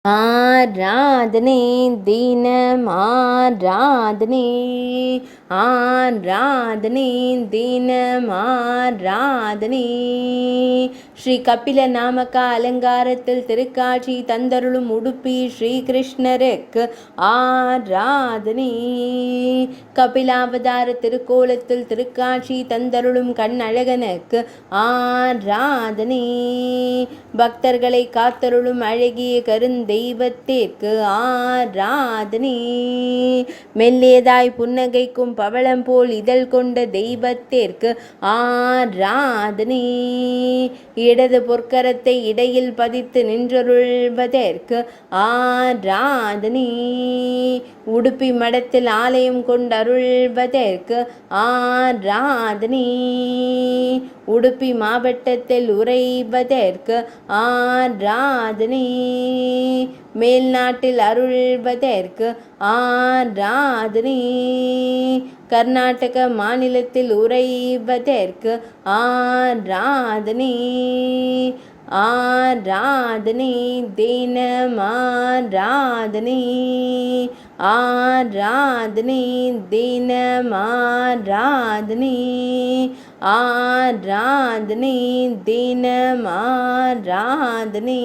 ஆராதனை தினம் ஆராதனை ஆராதனை தினம் ஆராதனை. ஸ்ரீ கபில நாமக அலங்காரத்தில் திருக்காட்சி தந்தருளும் உடுப்பி ஸ்ரீகிருஷ்ணருக்கு ஆராதனை. கபிலாவதார திருக்கோலத்தில் திருக்காட்சி தந்தருளும் கண்ணழகனுக்கு ஆராதனை. பக்தர்களை காத்தருளும் அழகிய கருந்தெய்வத்திற்கு ஆராதனை. மெல்லியதாய் புன்னகைக்கும் பவளம் போல் இதழ் கொண்ட தெய்வத்திற்கு ஆராதனை. இடது பொற்கரத்தை இடையில் பதித்து நின்றருள்வதற்கு ஆராதனை. உடுப்பி மடத்தில் ஆலயம் கொண்டருள்வதற்கு ஆராதனை. உடுப்பி மாவட்டத்தில் உறைவதற்கு ஆராதனை. மேல் நாட்டில் அருள்வதற்கு ஆராதனை. கர்நாடக மாநிலத்தில் உறைவதற்கு ஆராதனை. ஆராதனை தினம் ஆராதனை. ஆராதனை தினம் ஆராதனை. ஆராதனை தினம் ஆராதனை.